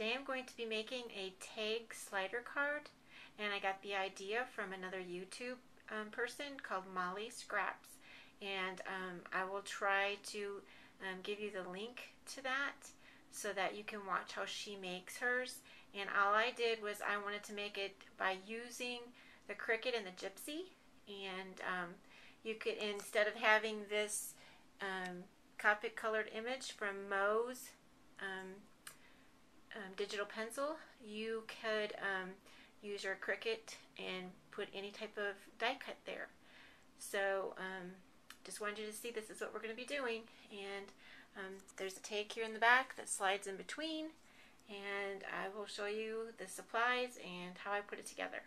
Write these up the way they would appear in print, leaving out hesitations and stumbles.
Today I'm going to be making a tag slider card, and I got the idea from another YouTube person called Molly Scraps, and I will try to give you the link to that so that you can watch how she makes hers. And all I did was I wanted to make it by using the Cricut and the gypsy, and you could, instead of having this Copic colored image from Mo's digital pencil, you could use your Cricut and put any type of die cut there. So just wanted you to see this is what we're going to be doing, and there's a tag here in the back that slides in between, and I will show you the supplies and how I put it together.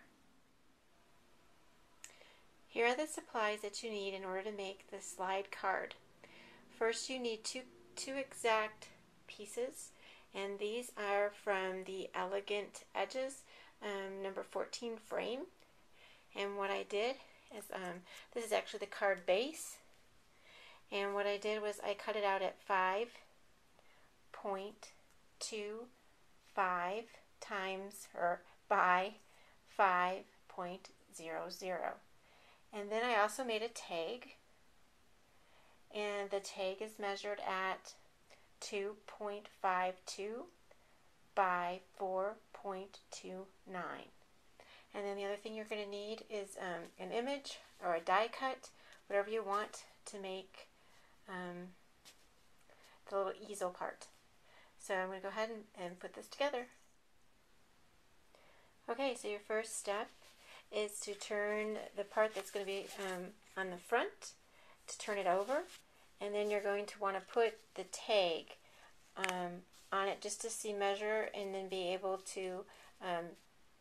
Here are the supplies that you need in order to make the slide card. First, you need two exact pieces, and these are from the Elegant Edges number 14 frame. And what I did is, this is actually the card base, and what I did was I cut it out at 5.25 times, or by 5.00. And then I also made a tag, and the tag is measured at 2.52 by 4.29. And then the other thing you're going to need is an image or a die cut, whatever you want to make the little easel part. So I'm going to go ahead and put this together. Okay, so your first step is to turn the part that's going to be on the front, to turn it over, and then you're going to want to put the tag on it just to see measure and then be able to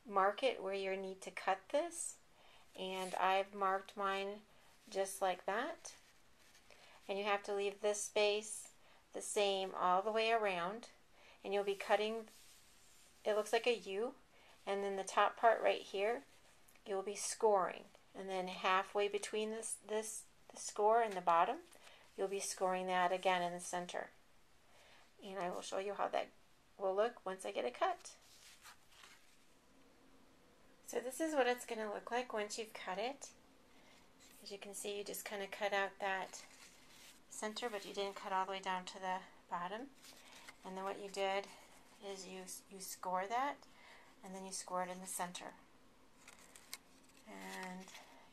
mark it where you need to cut this. And I've marked mine just like that, and you have to leave this space the same all the way around, and you'll be cutting, it looks like a U, and then the top part right here you'll be scoring, and then halfway between the score and the bottom you'll be scoring that again in the center. And I will show you how that will look once I get it cut. So this is what it's going to look like once you've cut it. As you can see, you just kind of cut out that center, but you didn't cut all the way down to the bottom. And then what you did is you score that, and then you score it in the center. And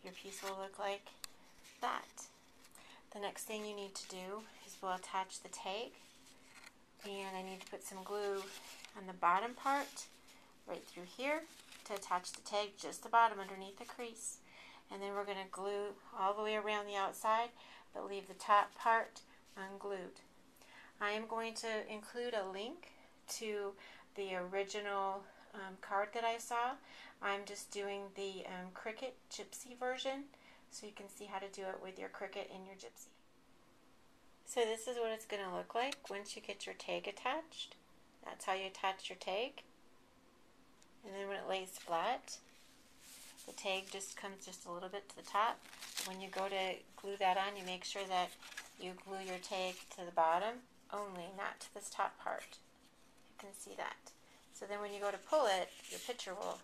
your piece will look like that. The next thing you need to do is we'll attach the tag, and I need to put some glue on the bottom part right through here to attach the tag, just the bottom underneath the crease. And then we're going to glue all the way around the outside, but leave the top part unglued. I am going to include a link to the original card that I saw. I'm just doing the Cricut gypsy version, so you can see how to do it with your Cricut and your gypsy. So this is what it's going to look like once you get your tag attached. That's how you attach your tag. And then when it lays flat, the tag just comes just a little bit to the top. When you go to glue that on, you make sure that you glue your tag to the bottom only, not to this top part. You can see that. So then when you go to pull it, your picture will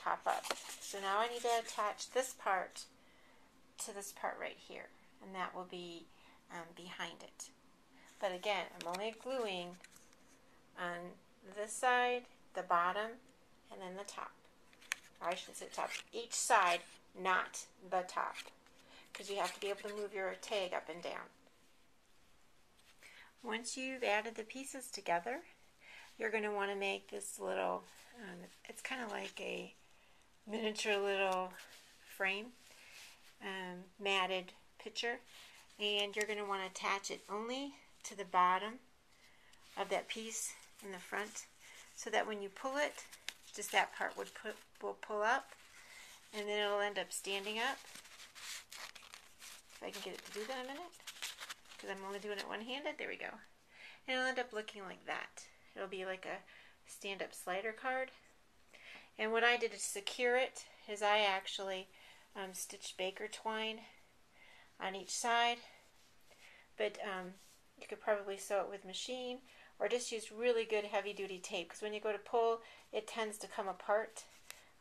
pop up. So now I need to attach this part to this part right here, and that will be behind it. But again, I'm only gluing on this side, the bottom, and then the top. Or I should say top. Each side, not the top, because you have to be able to move your tag up and down. Once you've added the pieces together, you're going to want to make this little, it's kind of like a miniature little frame, matted picture, and you're going to want to attach it only to the bottom of that piece in the front, so that when you pull it, just that part will pull up, and then it'll end up standing up. If I can get it to do that in a minute, because I'm only doing it one-handed. There we go. And it'll end up looking like that. It'll be like a stand-up slider card. And what I did to secure it is I actually stitched baker twine on each side, but you could probably sew it with machine, or just use really good heavy-duty tape, because when you go to pull, it tends to come apart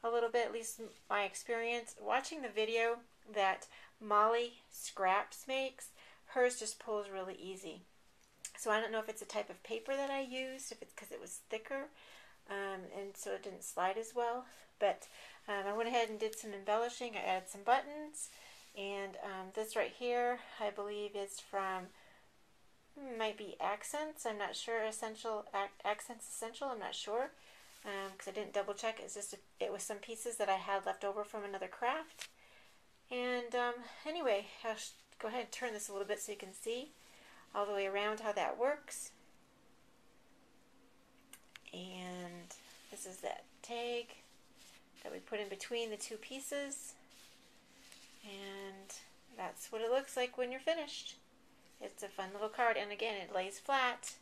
a little bit, at least my experience. Watching the video that Molly Scraps makes, hers just pulls really easy. So I don't know if it's a type of paper that I used, if it's because it was thicker, and so it didn't slide as well. But I went ahead and did some embellishing. I added some buttons, and this right here, I believe, is from, might be Accents. I'm not sure. Accents Essential. I'm not sure, because I didn't double check. It's just it was some pieces that I had left over from another craft. And anyway, I'll go ahead and turn this a little bit so you can see all the way around how that works. And this is that tag that we put in between the two pieces, and that's what it looks like when you're finished. It's a fun little card, and again, it lays flat,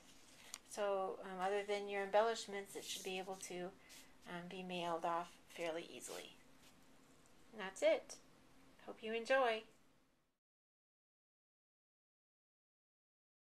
so other than your embellishments, it should be able to be mailed off fairly easily. And that's it. Hope you enjoy.